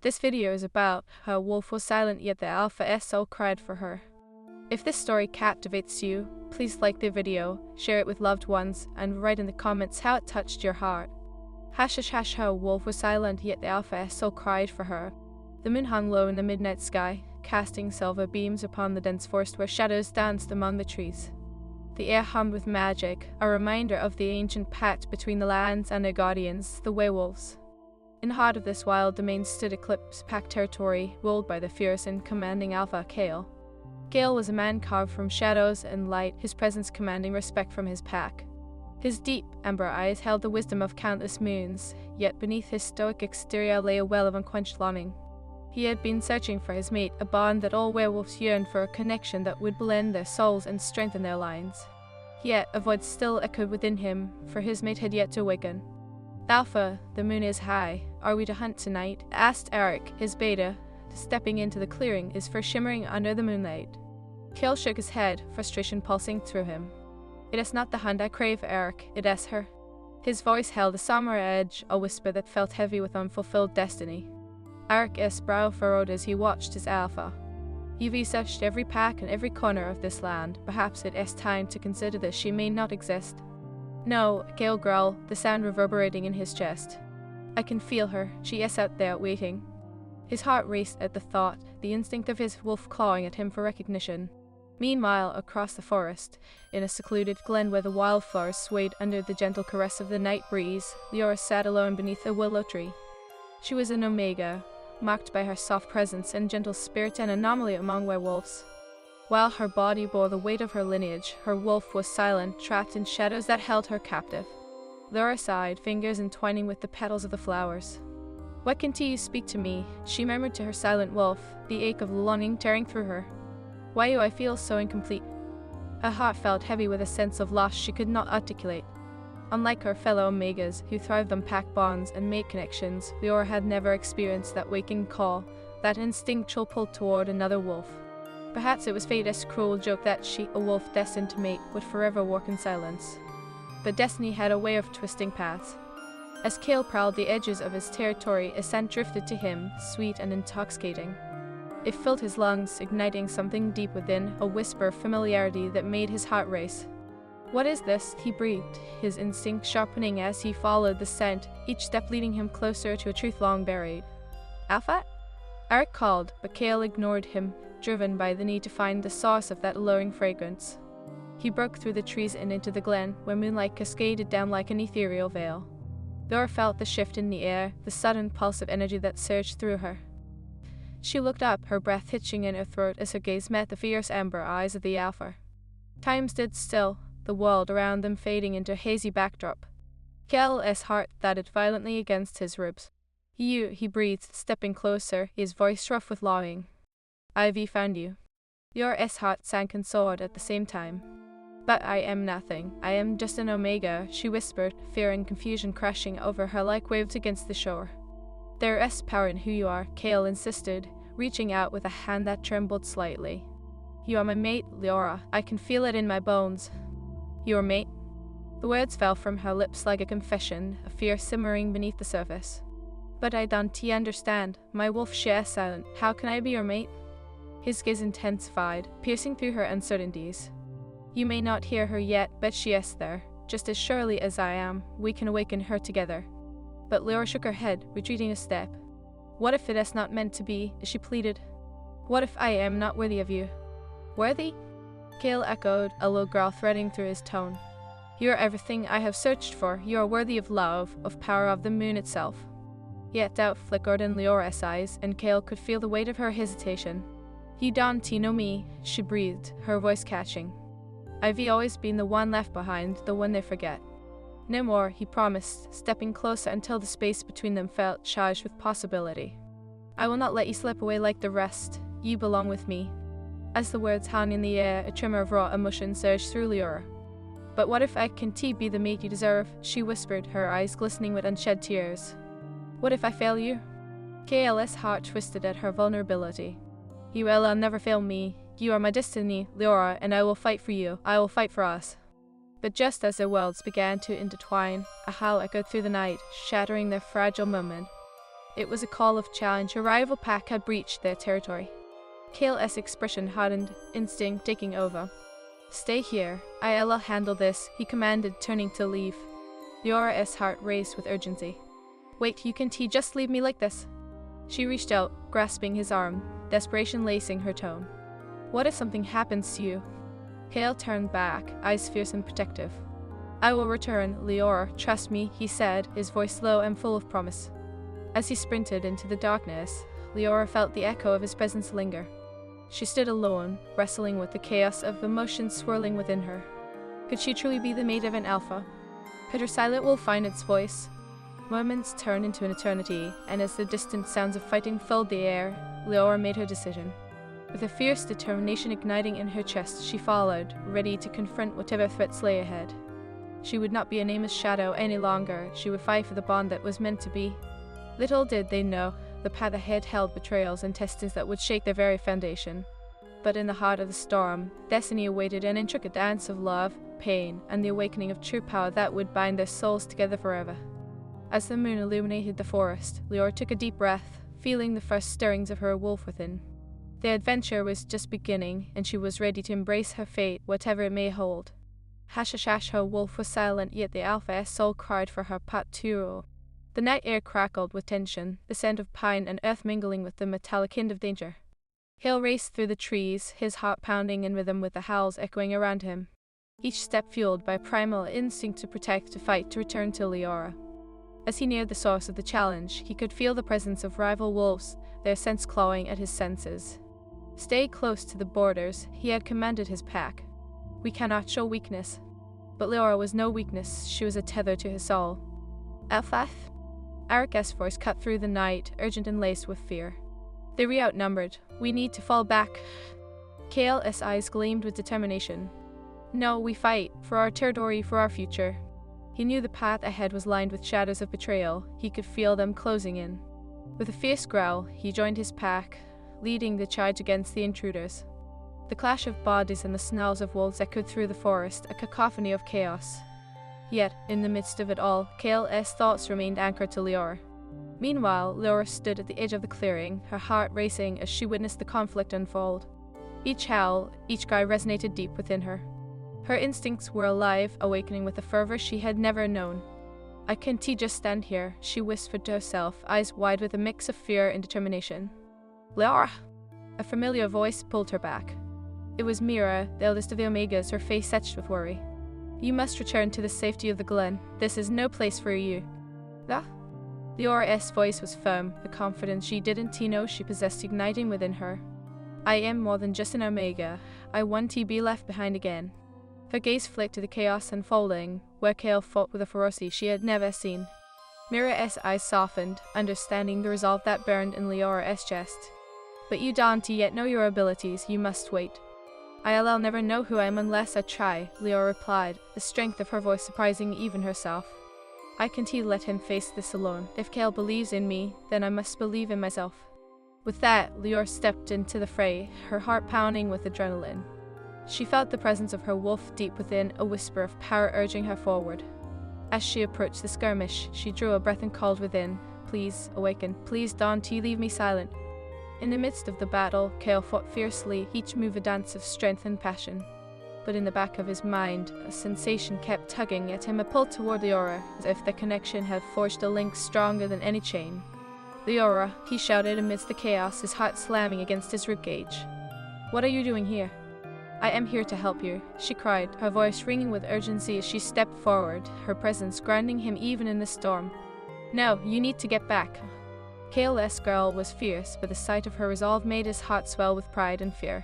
This video is about how a wolf was silent yet the alpha soul cried for her. If this story captivates you, please like the video, share it with loved ones, and write in the comments how it touched your heart. # how a wolf was silent yet the alpha soul cried for her. The moon hung low in the midnight sky, casting silver beams upon the dense forest where shadows danced among the trees. The air hummed with magic, a reminder of the ancient pact between the lands and their guardians, the werewolves. In the heart of this wild domain stood Eclipse Pact territory, ruled by the fierce and commanding Alpha Kale. Kale was a man carved from shadows and light, his presence commanding respect from his pack. His deep, amber eyes held the wisdom of countless moons, yet beneath his stoic exterior lay a well of unquenched longing. He had been searching for his mate, a bond that all werewolves yearned for, a connection that would blend their souls and strengthen their lines. Yet a voice still echoed within him, for his mate had yet to awaken. "Alpha, the moon is high. Are we to hunt tonight?" asked Eric, his beta, stepping into the clearing, his fur shimmering under the moonlight. Kale shook his head, frustration pulsing through him. "It is not the hunt I crave, Eric, it is her." His voice held a somber edge, a whisper that felt heavy with unfulfilled destiny. Eric's brow furrowed as he watched his alpha. "You've researched every pack and every corner of this land. Perhaps it is time to consider that she may not exist." "No," Kale growled, the sound reverberating in his chest. "I can feel her. She is out there waiting." His heart raced at the thought, the instinct of his wolf clawing at him for recognition. Meanwhile, across the forest, in a secluded glen where the wildflowers swayed under the gentle caress of the night breeze, Leora sat alone beneath a willow tree. She was an omega, marked by her soft presence and gentle spirit, an anomaly among werewolves. While her body bore the weight of her lineage, her wolf was silent, trapped in shadows that held her captive. Leora sighed, fingers entwining with the petals of the flowers. "What can you speak to me?" she murmured to her silent wolf, the ache of longing tearing through her. "Why do I feel so incomplete?" Her heart felt heavy with a sense of loss she could not articulate. Unlike her fellow Omegas, who thrived on pack bonds and mate connections, Leora had never experienced that waking call, that instinctual pull toward another wolf. Perhaps it was fate's cruel joke that she, a wolf destined to mate, would forever walk in silence. But destiny had a way of twisting paths. As Kale prowled the edges of his territory, a scent drifted to him, sweet and intoxicating. It filled his lungs, igniting something deep within, a whisper of familiarity that made his heart race. "What is this?" he breathed, his instinct sharpening as he followed the scent, each step leading him closer to a truth long buried. "Alpha?" Eric called, but Kale ignored him, driven by the need to find the source of that alluring fragrance. He broke through the trees and into the glen, where moonlight cascaded down like an ethereal veil. Leora felt the shift in the air, the sudden pulse of energy that surged through her. She looked up, her breath hitching in her throat as her gaze met the fierce amber eyes of the Alpha. Time stood still, the world around them fading into a hazy backdrop. Kale's heart thudded violently against his ribs. "You," he breathed, stepping closer, his voice rough with longing. "I've found you." Leora's heart sank and soared at the same time. "But I am nothing. I am just an Omega," she whispered, fear and confusion crashing over her like waves against the shore. "There is power in who you are," Kale insisted, reaching out with a hand that trembled slightly. "You are my mate, Leora. I can feel it in my bones." "Your mate?" The words fell from her lips like a confession, a fear simmering beneath the surface. "But I don't understand. My wolf shares silent. How can I be your mate?" His gaze intensified, piercing through her uncertainties. "You may not hear her yet, but she is there. Just as surely as I am, we can awaken her together." But Leora shook her head, retreating a step. "What if it is not meant to be?" she pleaded. "What if I am not worthy of you?" "Worthy?" Kale echoed, a low growl threading through his tone. "You are everything I have searched for. You are worthy of love, of power, of the moon itself." Yet doubt flickered in Leora's eyes, and Kale could feel the weight of her hesitation. "You don't know me," she breathed, her voice catching. "I've always been the one left behind, the one they forget." "No more," he promised, stepping closer until the space between them felt charged with possibility. "I will not let you slip away like the rest. You belong with me." As the words hung in the air, a tremor of raw emotion surged through Leora. "But what if I can be the mate you deserve?" she whispered, her eyes glistening with unshed tears. "What if I fail you?" Kale's heart twisted at her vulnerability. "You will never fail me. You are my destiny, Leora, and I will fight for you. I will fight for us." But just as their worlds began to intertwine, a howl echoed through the night, shattering their fragile moment. It was a call of challenge. A rival pack had breached their territory. Kale's expression hardened, instinct taking over. "Stay here. I'll handle this," he commanded, turning to leave. Leora's heart raced with urgency. "Wait, you can't just leave me like this." She reached out, grasping his arm, desperation lacing her tone. "What if something happens to you?" Kale turned back, eyes fierce and protective. "I will return, Leora, trust me," he said, his voice low and full of promise. As he sprinted into the darkness, Leora felt the echo of his presence linger. She stood alone, wrestling with the chaos of emotions swirling within her. Could she truly be the mate of an alpha? Could her silent wolf find its voice? Moments turned into an eternity, and as the distant sounds of fighting filled the air, Leora made her decision. With a fierce determination igniting in her chest, she followed, ready to confront whatever threats lay ahead. She would not be a nameless shadow any longer. She would fight for the bond that was meant to be. Little did they know, the path ahead held betrayals and testings that would shake their very foundation. But in the heart of the storm, destiny awaited an intricate dance of love, pain, and the awakening of true power that would bind their souls together forever. As the moon illuminated the forest, Leora took a deep breath, feeling the first stirrings of her wolf within. The adventure was just beginning, and she was ready to embrace her fate, whatever it may hold. Hashash, her wolf was silent, yet the alpha's soul cried for her paturo. The night air crackled with tension, the scent of pine and earth mingling with the metallic hint of danger. Hale raced through the trees, his heart pounding in rhythm with the howls echoing around him. Each step fueled by primal instinct to protect, to fight, to return to Leora. As he neared the source of the challenge, he could feel the presence of rival wolves, their scents clawing at his senses. "Stay close to the borders," he had commanded his pack. "We cannot show weakness." But Leora was no weakness, she was a tether to his soul. "Alfath?" Arika's voice cut through the night, urgent and laced with fear. "They were outnumbered. We need to fall back." Kale's eyes gleamed with determination. "No, we fight. For our territory, for our future." He knew the path ahead was lined with shadows of betrayal. He could feel them closing in. With a fierce growl, he joined his pack, leading the charge against the intruders. The clash of bodies and the snarls of wolves echoed through the forest, a cacophony of chaos. Yet, in the midst of it all, Kale's thoughts remained anchored to Leora. Meanwhile, Leora stood at the edge of the clearing, her heart racing as she witnessed the conflict unfold. Each howl, each cry resonated deep within her. Her instincts were alive, awakening with a fervor she had never known. "I can't just stand here," she whispered to herself, eyes wide with a mix of fear and determination. "Leora!" A familiar voice pulled her back. It was Mira, the eldest of the Omegas, her face etched with worry. "You must return to the safety of the glen. This is no place for you." "Ah?" Leora's voice was firm, the confidence she didn't know she possessed igniting within her. "I am more than just an Omega. I want to be left behind again." Her gaze flicked to the chaos unfolding, where Kale fought with a ferocity she had never seen. Mira's eyes softened, understanding the resolve that burned in Leora's chest. "But you don't yet know your abilities. You must wait." "I'll never know who I am unless I try," Leora replied, the strength of her voice surprising even herself. "I can't let him face this alone. If Kale believes in me, then I must believe in myself." With that, Leora stepped into the fray, her heart pounding with adrenaline. She felt the presence of her wolf deep within, a whisper of power urging her forward. As she approached the skirmish, she drew a breath and called within, "Please, awaken. Please don't leave me silent." In the midst of the battle, Kale fought fiercely, each move a dance of strength and passion. But in the back of his mind, a sensation kept tugging at him, a pull toward Leora, as if the connection had forged a link stronger than any chain. "Leora," he shouted amidst the chaos, his heart slamming against his ribcage. "What are you doing here?" "I am here to help you," she cried, her voice ringing with urgency as she stepped forward, her presence grounding him even in the storm. "No, you need to get back." Kale's girl was fierce, but the sight of her resolve made his heart swell with pride and fear.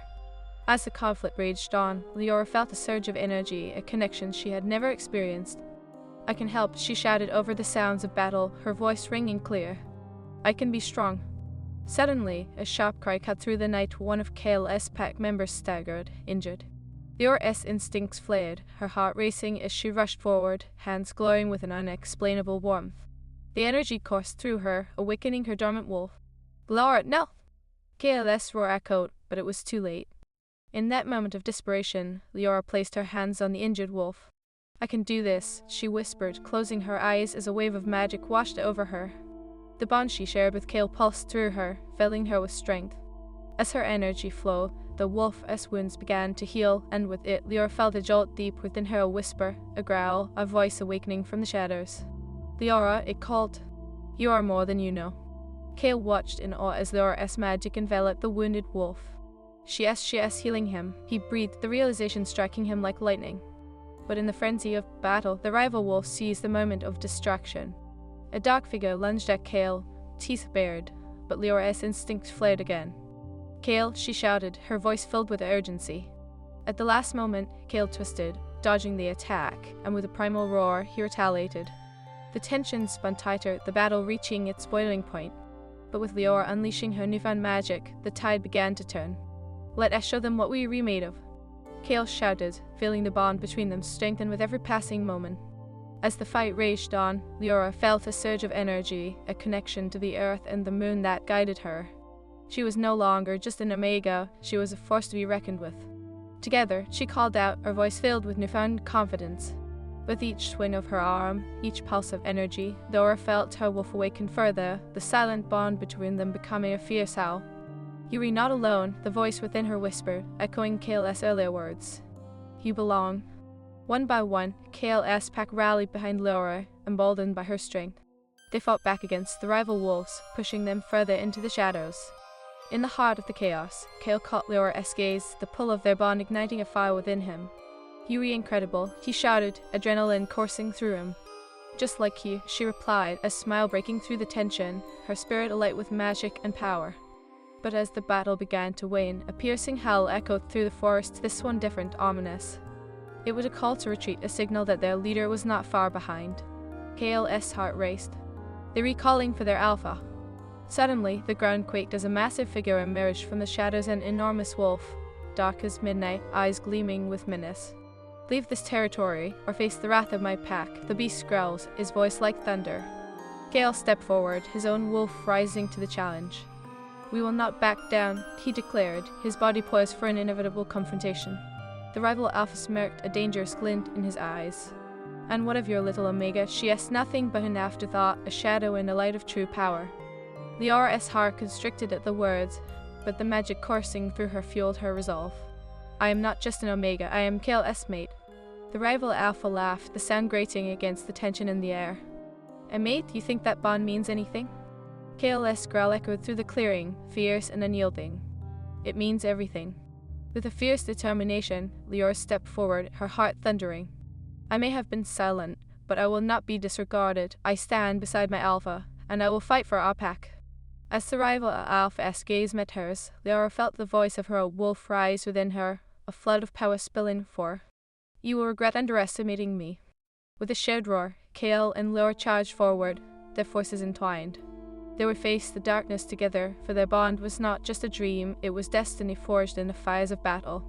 As the conflict raged on, Leora felt a surge of energy, a connection she had never experienced. "I can help," she shouted over the sounds of battle, her voice ringing clear. "I can be strong." Suddenly, a sharp cry cut through the night. One of Kale's pack members staggered, injured. Leora's instincts flared, her heart racing as she rushed forward, hands glowing with an unexplainable warmth. The energy coursed through her, awakening her dormant wolf. "Leora, no!" Kale's roar echoed, but it was too late. In that moment of desperation, Leora placed her hands on the injured wolf. "I can do this," she whispered, closing her eyes as a wave of magic washed over her. The bond she shared with Kale pulsed through her, filling her with strength. As her energy flowed, the wolf's wounds began to heal, and with it, Leora felt a jolt deep within her, a whisper, a growl, a voice awakening from the shadows. "Leora," it called. "You are more than you know." Kale watched in awe as Leora's magic enveloped the wounded wolf. She is healing him. He breathed, the realization striking him like lightning. But in the frenzy of battle, the rival wolf seized the moment of distraction. A dark figure lunged at Kale, teeth bared, but Leora's instinct flared again. "Kale," she shouted, her voice filled with urgency. At the last moment, Kale twisted, dodging the attack, and with a primal roar, he retaliated. The tension spun tighter, the battle reaching its boiling point. But with Leora unleashing her newfound magic, the tide began to turn. "Let us show them what we are made of," Kale shouted, feeling the bond between them strengthen with every passing moment. As the fight raged on, Leora felt a surge of energy, a connection to the earth and the moon that guided her. She was no longer just an Omega, she was a force to be reckoned with. Together, she called out, her voice filled with newfound confidence. With each swing of her arm, each pulse of energy, Leora felt her wolf awaken further, the silent bond between them becoming a fierce howl. "You are not alone," the voice within her whispered, echoing Kale's earlier words. "You belong." One by one, Kale's pack rallied behind Leora, emboldened by her strength. They fought back against the rival wolves, pushing them further into the shadows. In the heart of the chaos, Kale caught Leora's gaze, the pull of their bond igniting a fire within him. "You are incredible," he shouted, adrenaline coursing through him. "Just like you," she replied, a smile breaking through the tension, her spirit alight with magic and power. But as the battle began to wane, a piercing howl echoed through the forest, this one different, ominous. It was a call to retreat, a signal that their leader was not far behind. Kale's heart raced. They were calling for their alpha. Suddenly, the ground quaked as a massive figure emerged from the shadows, an enormous wolf, dark as midnight, eyes gleaming with menace. "Leave this territory, or face the wrath of my pack," the beast growls, his voice like thunder. Kale stepped forward, his own wolf rising to the challenge. "We will not back down," he declared, his body poised for an inevitable confrontation. The rival alpha smirked, a dangerous glint in his eyes. "And what of your little Omega?" She asked, nothing but an afterthought, a shadow in the light of true power. Leora's heart constricted at the words, but the magic coursing through her fueled her resolve. "I am not just an Omega, I am Kale's mate." The rival alpha laughed, the sound grating against the tension in the air. "A mate? You think that bond means anything?" Kale's growl echoed through the clearing, fierce and unyielding. "It means everything." With a fierce determination, Leora stepped forward, her heart thundering. "I may have been silent, but I will not be disregarded. I stand beside my alpha, and I will fight for our pack." As the rival alpha's gaze met hers, Leora felt the voice of her wolf rise within her, a flood of power spilling forth. "You will regret underestimating me." With a shared roar, Kale and Leora charged forward, their forces entwined. They would face the darkness together, for their bond was not just a dream, it was destiny forged in the fires of battle.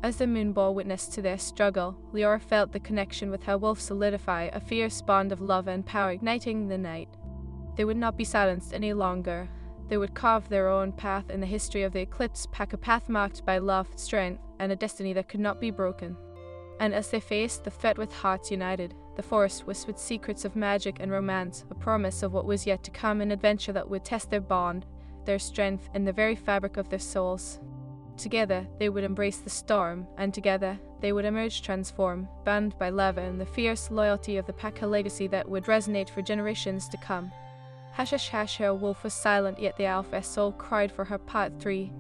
As the moon bore witness to their struggle, Leora felt the connection with her wolf solidify, a fierce bond of love and power igniting the night. They would not be silenced any longer. They would carve their own path in the history of the Eclipse pack, a path marked by love, strength, and a destiny that could not be broken. And as they faced the threat with hearts united, the forest whispered secrets of magic and romance, a promise of what was yet to come, an adventure that would test their bond, their strength, and the very fabric of their souls. Together, they would embrace the storm, and together, they would emerge transformed, bound by love and the fierce loyalty of the pack, a legacy that would resonate for generations to come. Hush, hush, hush, her wolf was silent, yet the alpha's soul cried for her. Part 3.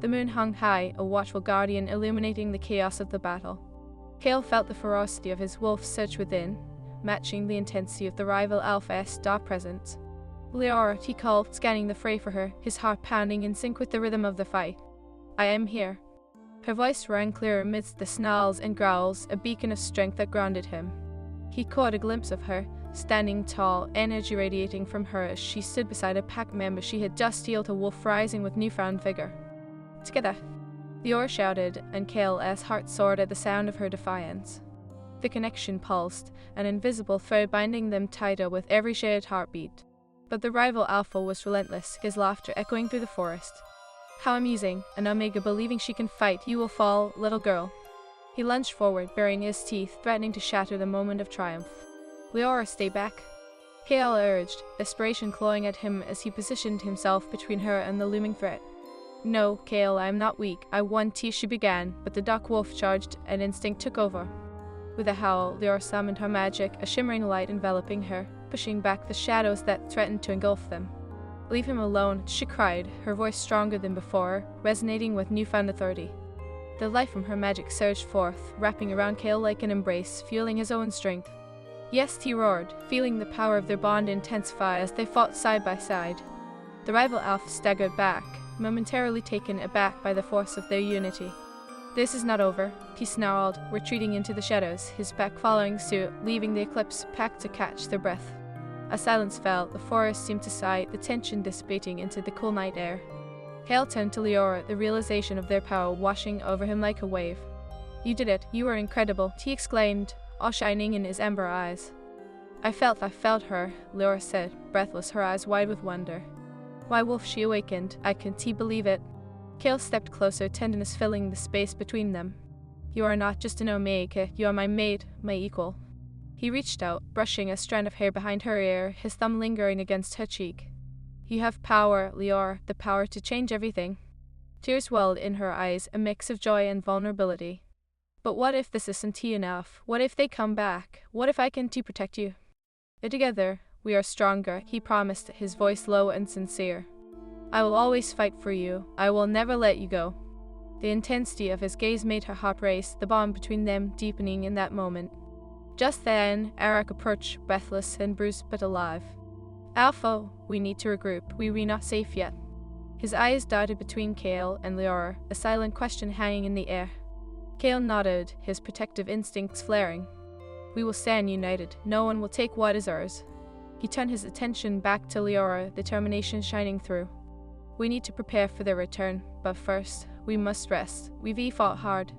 The moon hung high, a watchful guardian illuminating the chaos of the battle. Kale felt the ferocity of his wolf surge within, matching the intensity of the rival alpha's dark presence. "Leora," he called, scanning the fray for her, his heart pounding in sync with the rhythm of the fight. "I am here." Her voice rang clear amidst the snarls and growls, a beacon of strength that grounded him. He caught a glimpse of her, standing tall, energy radiating from her as she stood beside a pack member she had just healed, a wolf rising with newfound vigor. "Together," Leora shouted, and Kale's heart soared at the sound of her defiance. The connection pulsed, an invisible thread binding them tighter with every shared heartbeat. But the rival alpha was relentless, his laughter echoing through the forest. "How amusing, an Omega believing she can fight. You will fall, little girl." He lunged forward, baring his teeth, threatening to shatter the moment of triumph. "Leora, stay back." Kale urged, desperation clawing at him as he positioned himself between her and the looming threat. No, Kale, I am not weak. I want to, she began, but the dark wolf charged and instinct took over. With a howl, Lior summoned her magic, a shimmering light enveloping her, pushing back the shadows that threatened to engulf them. Leave him alone, she cried, her voice stronger than before, resonating with newfound authority. The life from her magic surged forth, wrapping around Kale like an embrace, fueling his own strength. Yes, he roared, feeling the power of their bond intensify as they fought side by side. The rival elf staggered back, momentarily taken aback by the force of their unity. This is not over, he snarled, retreating into the shadows, his pack following suit, leaving the Eclipse pack to catch their breath. A silence fell, the forest seemed to sigh, the tension dissipating into the cool night air. Kale turned to Lior, the realization of their power washing over him like a wave. You did it, you were incredible, he exclaimed, all shining in his amber eyes. I felt her, Lior said, breathless, her eyes wide with wonder. Why, Wolf, she awakened, I can't believe it. Kale stepped closer, tenderness filling the space between them. You are not just an Omega, you are my mate, my equal. He reached out, brushing a strand of hair behind her ear, his thumb lingering against her cheek. You have power, Lior, the power to change everything. Tears welled in her eyes, a mix of joy and vulnerability. But what if this isn't enough? What if they come back? What if I can protect you? Together, we are stronger, he promised, his voice low and sincere. I will always fight for you. I will never let you go. The intensity of his gaze made her heart race, the bond between them deepening in that moment. Just then, Arak approached, breathless and bruised but alive. Alpha, we need to regroup. We're not safe yet. His eyes darted between Kale and Lior, a silent question hanging in the air. Kale nodded, his protective instincts flaring. We will stand united. No one will take what is ours. He turned his attention back to Lior, determination shining through. We need to prepare for their return, but first, we must rest. We've fought hard.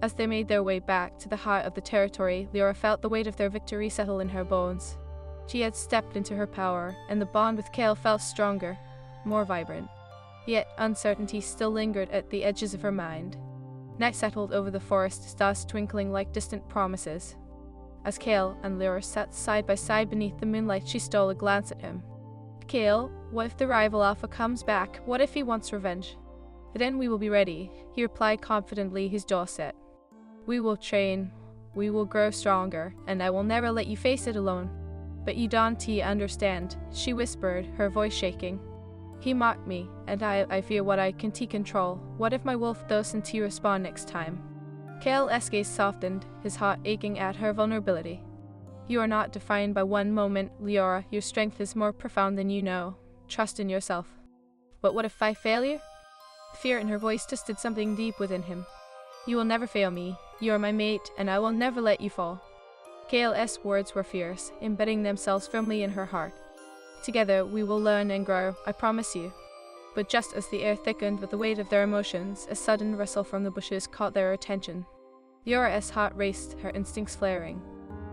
As they made their way back to the heart of the territory, Lior felt the weight of their victory settle in her bones. She had stepped into her power, and the bond with Kale felt stronger, more vibrant. Yet uncertainty still lingered at the edges of her mind. Night settled over the forest, stars twinkling like distant promises. As Kale and Lior sat side by side beneath the moonlight, she stole a glance at him. Kale, what if the rival Alpha comes back? What if he wants revenge? Then we will be ready, he replied confidently, his jaw set. We will train, we will grow stronger, and I will never let you face it alone. But you don't understand, she whispered, her voice shaking. He mocked me, and I fear what I can't control. What if my wolf doesn't respond next time? Kale's gaze softened, his heart aching at her vulnerability. You are not defined by one moment, Liora. Your strength is more profound than you know. Trust in yourself. But what if I fail you? Fear in her voice twisted something deep within him. You will never fail me. You are my mate, and I will never let you fall. Kale's words were fierce, embedding themselves firmly in her heart. Together we will learn and grow, I promise you. But just as the air thickened with the weight of their emotions, a sudden rustle from the bushes caught their attention. Liora's heart raced, her instincts flaring.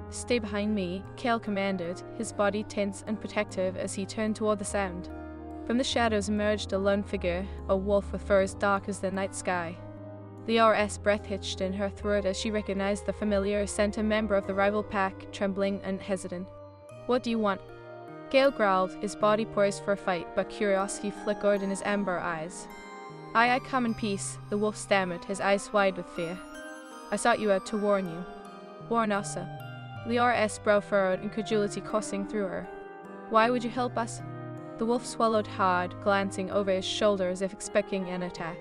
Stay behind me, Kale commanded, his body tense and protective as he turned toward the sound. From the shadows emerged a lone figure, a wolf with fur as dark as the night sky. Liora's breath hitched in her throat as she recognized the familiar scent, a member of the rival pack, trembling and hesitant. What do you want? Kale growled, his body poised for a fight, but curiosity flickered in his amber eyes. I come in peace, the wolf stammered, his eyes wide with fear. I sought you out to warn you. Warn us. Liora's brow furrowed, incredulity coursing through her. Why would you help us? The wolf swallowed hard, glancing over his shoulder as if expecting an attack.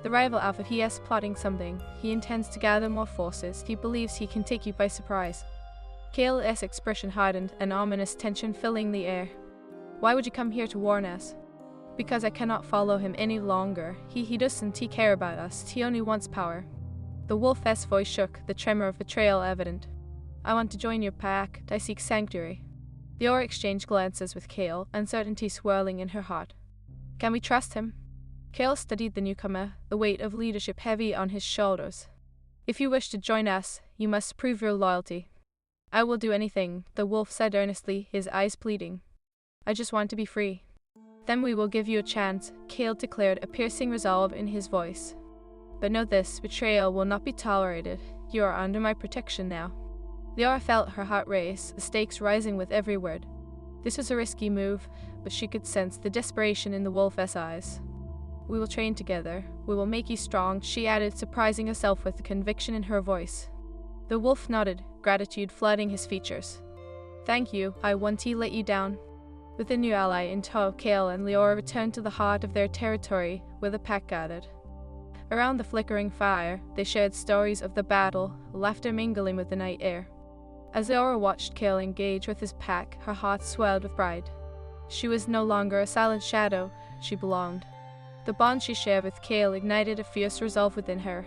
The rival Alpha, he is plotting something. He intends to gather more forces. He believes he can take you by surprise. Kale's expression hardened, an ominous tension filling the air. Why would you come here to warn us? Because I cannot follow him any longer. He doesn't care about us. He only wants power. The wolf's voice shook, the tremor of betrayal evident. I want to join your pack. I seek sanctuary. Liora exchanged glances with Kale, uncertainty swirling in her heart. Can we trust him? Kale studied the newcomer, the weight of leadership heavy on his shoulders. If you wish to join us, you must prove your loyalty. I will do anything, the wolf said earnestly, his eyes pleading. I just want to be free. Then we will give you a chance, Kale declared, a piercing resolve in his voice. But know this, betrayal will not be tolerated. You are under my protection now. Liora felt her heart race, the stakes rising with every word. This was a risky move, but she could sense the desperation in the wolf's eyes. "We will train together. We will make you strong," she added, surprising herself with the conviction in her voice. The wolf nodded, gratitude flooding his features. "Thank you, I won't let you down." With a new ally in tow, Kale and Leora returned to the heart of their territory, where the pack gathered. Around the flickering fire, they shared stories of the battle, laughter mingling with the night air. As Leora watched Kale engage with his pack, her heart swelled with pride. She was no longer a silent shadow, she belonged. The bond she shared with Kale ignited a fierce resolve within her.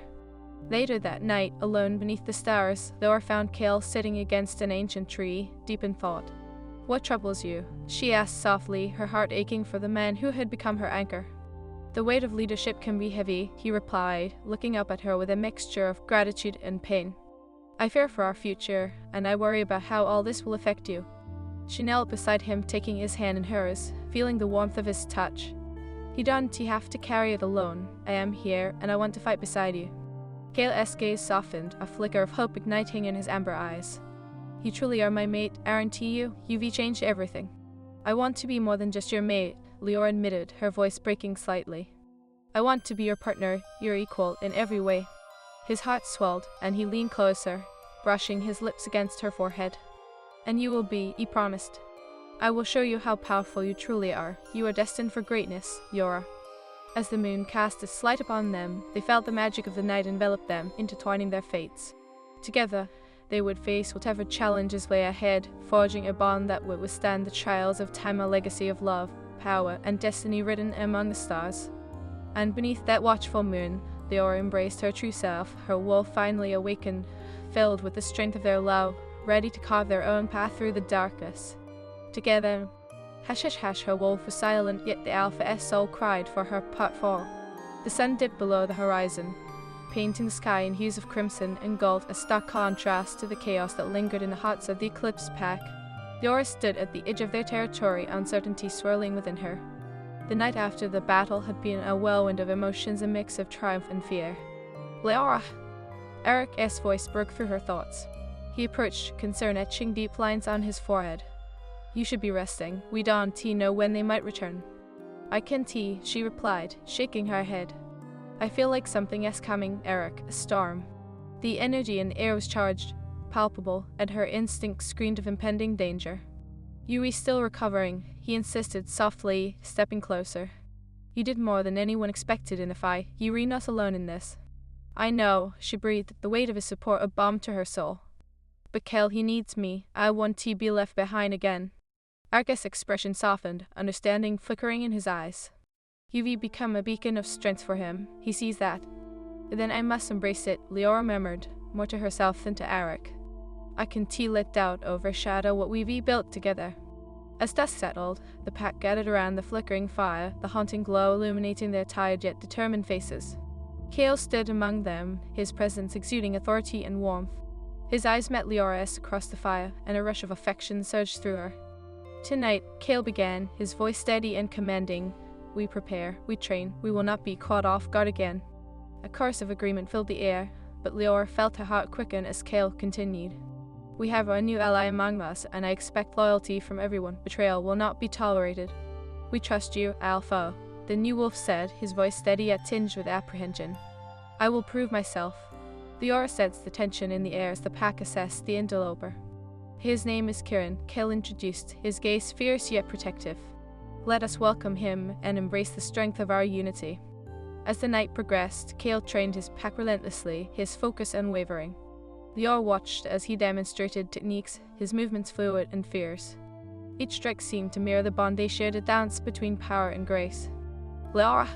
Later that night, alone beneath the stars, Leora found Kale sitting against an ancient tree, deep in thought. "What troubles you?" she asked softly, her heart aching for the man who had become her anchor. "The weight of leadership can be heavy," he replied, looking up at her with a mixture of gratitude and pain. "I fear for our future, and I worry about how all this will affect you." She knelt beside him, taking his hand in hers, feeling the warmth of his touch. "You don't have to carry it alone. I am here, and I want to fight beside you." Kale's gaze softened, a flicker of hope igniting in his amber eyes. "You truly are my mate, aren't you? You've changed everything." "I want to be more than just your mate," Leora admitted, her voice breaking slightly. "I want to be your partner, your equal, in every way." His heart swelled, and he leaned closer, brushing his lips against her forehead. "And you will be," he promised. "I will show you how powerful you truly are. You are destined for greatness, Leora." As the moon cast its light upon them, they felt the magic of the night envelop them, intertwining their fates. Together, they would face whatever challenges lay ahead, forging a bond that would withstand the trials of time, a legacy of love, power, and destiny written among the stars. And beneath that watchful moon, Leora embraced her true self, her wolf finally awakened, filled with the strength of their love, ready to carve their own path through the darkness. Together, hush hush hush, her wolf was silent, yet the alpha's soul cried for her partful. The sun dipped below the horizon, painting the sky in hues of crimson and gold, a stark contrast to the chaos that lingered in the hearts of the eclipsed pack. Leora stood at the edge of their territory, uncertainty swirling within her. The night after the battle had been a whirlwind of emotions, a mix of triumph and fear. "Leora!" Eric's voice broke through her thoughts. He approached, concern etching deep lines on his forehead. "You should be resting. We don't know when they might return." "I can't," she replied, shaking her head. "I feel like something is coming, Eric, a storm." The energy in the air was charged, palpable, and her instinct screamed of impending danger. "You are still recovering," he insisted softly, stepping closer. "You did more than anyone expected in a fight. You are not alone in this." "I know," she breathed, the weight of his support a balm to her soul. "But Kel, he needs me. I want to be left behind again." Eric's expression softened, understanding flickering in his eyes. "You've become a beacon of strength for him. He sees that." "Then I must embrace it," Leora murmured, more to herself than to Eric. "I can't let doubt overshadow what we've built together." As dusk settled, the pack gathered around the flickering fire, the haunting glow illuminating their tired yet determined faces. Kale stood among them, his presence exuding authority and warmth. His eyes met Leora's across the fire, and a rush of affection surged through her. "Tonight," Kale began, his voice steady and commanding, "we prepare, we train, we will not be caught off guard again." A chorus of agreement filled the air, but Leora felt her heart quicken as Kale continued. "We have a new ally among us, and I expect loyalty from everyone. Betrayal will not be tolerated." "We trust you, Alpha," the new wolf said, his voice steady yet tinged with apprehension. "I will prove myself." Leora sensed the tension in the air as the pack assessed the interloper. "His name is Kieran," Kale introduced, his gaze fierce yet protective. "Let us welcome him and embrace the strength of our unity." As the night progressed, Kale trained his pack relentlessly, his focus unwavering. Leora watched as he demonstrated techniques, his movements fluid and fierce. Each strike seemed to mirror the bond they shared, a dance between power and grace. "Leora!"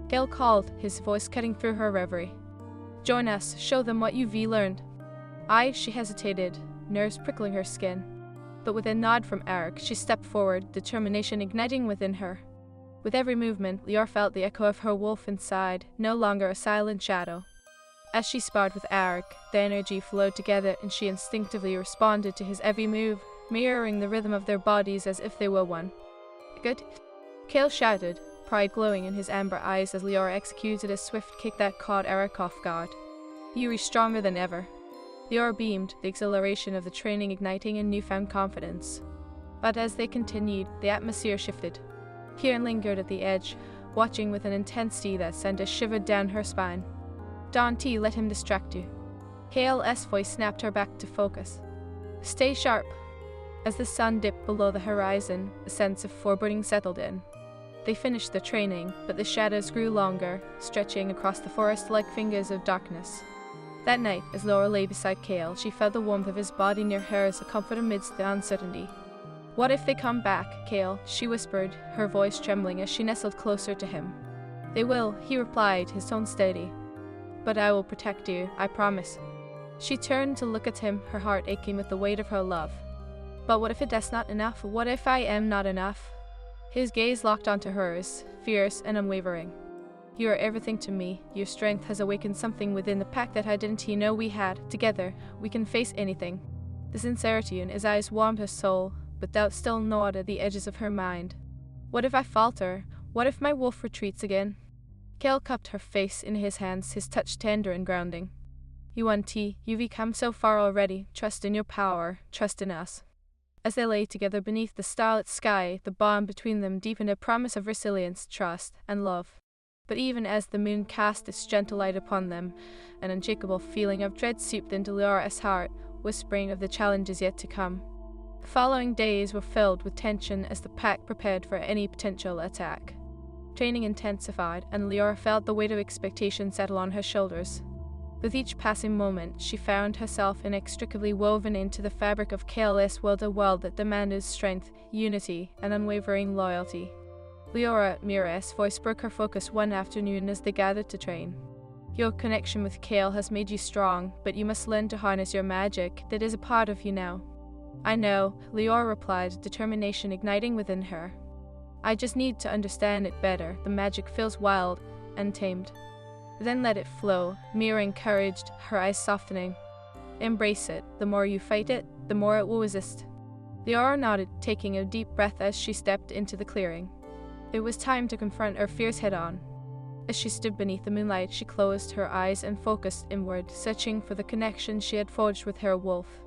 Kale called, his voice cutting through her reverie. "Join us, show them what you've learned." She hesitated, nerves prickling her skin. But with a nod from Eric, she stepped forward, determination igniting within her. With every movement, Leora felt the echo of her wolf inside, no longer a silent shadow. As she sparred with Eric, the energy flowed together and she instinctively responded to his every move, mirroring the rhythm of their bodies as if they were one. "Good," Kale shouted, pride glowing in his amber eyes as Leora executed a swift kick that caught Eric off guard. "You are stronger than ever." Leora beamed, the exhilaration of the training igniting in newfound confidence. But as they continued, the atmosphere shifted. Kieran lingered at the edge, watching with an intensity that sent a shiver down her spine. "Don't let him distract you." Kale's voice snapped her back to focus. "Stay sharp." As the sun dipped below the horizon, a sense of foreboding settled in. They finished their training, but the shadows grew longer, stretching across the forest like fingers of darkness. That night, as Laura lay beside Kale, she felt the warmth of his body near hers, a comfort amidst the uncertainty. "What if they come back, Kale?" she whispered, her voice trembling as she nestled closer to him. "They will," he replied, his tone steady. "But I will protect you, I promise." She turned to look at him, her heart aching with the weight of her love. "But what if that's not enough? What if I am not enough?" His gaze locked onto hers, fierce and unwavering. "You are everything to me. Your strength has awakened something within the pack that I didn't know we had. Together, we can face anything." The sincerity in his eyes warmed her soul, but doubt still gnawed at the edges of her mind. "What if I falter? What if my wolf retreats again?" Kale cupped her face in his hands, his touch tender and grounding. You've come so far already. Trust in your power. Trust in us." As they lay together beneath the starlit sky, the bond between them deepened a promise of resilience, trust, and love. But even as the moon cast its gentle light upon them, an unshakable feeling of dread seeped into Laura's heart, whispering of the challenges yet to come. The following days were filled with tension as the pack prepared for any potential attack. Training intensified, and Laura felt the weight of expectation settle on her shoulders. With each passing moment, she found herself inextricably woven into the fabric of Kale's world, a world that demanded strength, unity, and unwavering loyalty. Laura's voice broke her focus one afternoon as they gathered to train. "Your connection with Kale has made you strong, but you must learn to harness your magic that is a part of you now." "I know," Laura replied, determination igniting within her. "I just need to understand it better. The magic feels wild and tamed." "Then let it flow," Mira encouraged, her eyes softening. "Embrace it. The more you fight it, the more it will resist." Laura nodded, taking a deep breath as she stepped into the clearing. It was time to confront her fears head-on. As she stood beneath the moonlight, she closed her eyes and focused inward, searching for the connection she had forged with her wolf.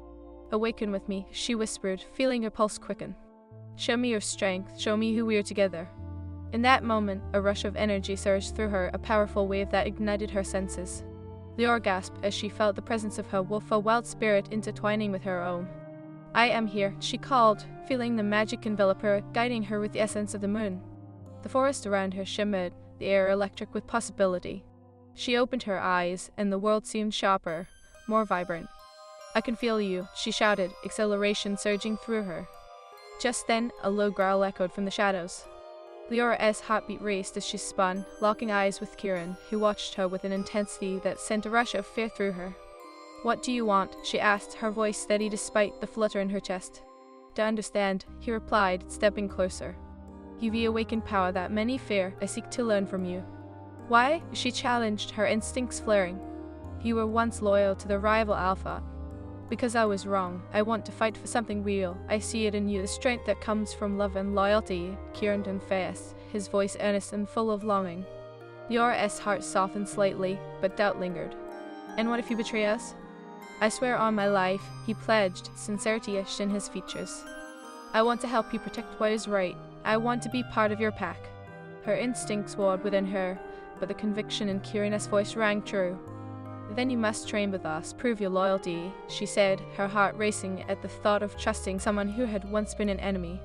"Awaken with me," she whispered, feeling her pulse quicken. "Show me your strength. Show me who we are together." In that moment, a rush of energy surged through her, a powerful wave that ignited her senses. Laura gasped as she felt the presence of her wolf, a wild spirit intertwining with her own. "I am here," she called, feeling the magic envelop her, guiding her with the essence of the moon. The forest around her shimmered, the air electric with possibility. She opened her eyes, and the world seemed sharper, more vibrant. "I can feel you," she shouted, exhilaration surging through her. Just then, a low growl echoed from the shadows. Laura's heartbeat raced as she spun, locking eyes with Kieran, who watched her with an intensity that sent a rush of fear through her. "What do you want?" she asked, her voice steady despite the flutter in her chest. "To understand," he replied, stepping closer. "You've the awakened power that many fear. I seek to learn from you." "Why?" she challenged, her instincts flaring. "You were once loyal to the rival Alpha." "Because I was wrong. I want to fight for something real. I see it in you, the strength that comes from love and loyalty." Kieran turned fast, his voice earnest and full of longing. Laura's heart softened slightly, but doubt lingered. "And what if you betray us?" "I swear on my life," he pledged, sincerity etched in his features. "I want to help you protect what is right. I want to be part of your pack." Her instincts roared within her, but the conviction in Kieran's voice rang true. "Then you must train with us, prove your loyalty," she said, her heart racing at the thought of trusting someone who had once been an enemy.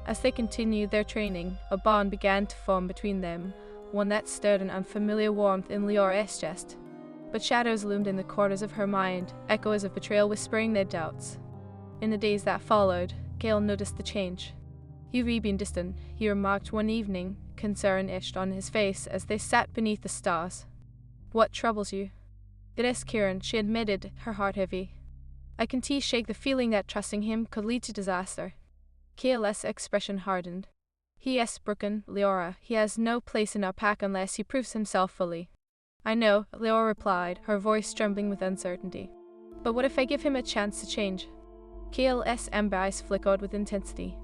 As they continued their training, a bond began to form between them, one that stirred an unfamiliar warmth in Laura's chest. But shadows loomed in the corners of her mind, echoes of betrayal whispering their doubts. In the days that followed, Gale noticed the change. "You've been distant," he remarked one evening, concern etched on his face as they sat beneath the stars. "What troubles you?" "It is Kieran," she admitted, her heart heavy. "I can shake the feeling that trusting him could lead to disaster." Kale's expression hardened. "He is broken, Laura. He has no place in our pack unless he proves himself fully." "I know," Laura replied, her voice trembling with uncertainty. "But what if I give him a chance to change?" Kale's amber eyes flickered with intensity.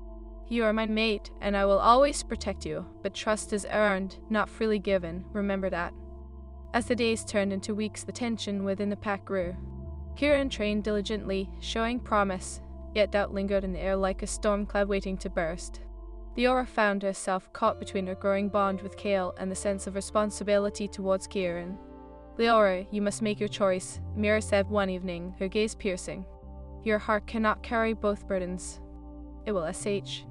"You are my mate, and I will always protect you, but trust is earned, not freely given. Remember that." As the days turned into weeks, the tension within the pack grew. Kieran trained diligently, showing promise, yet doubt lingered in the air like a storm cloud waiting to burst. Leora found herself caught between her growing bond with Cale and the sense of responsibility towards Kieran. "Leora, you must make your choice," Mira said one evening, her gaze piercing. "Your heart cannot carry both burdens. It will sh.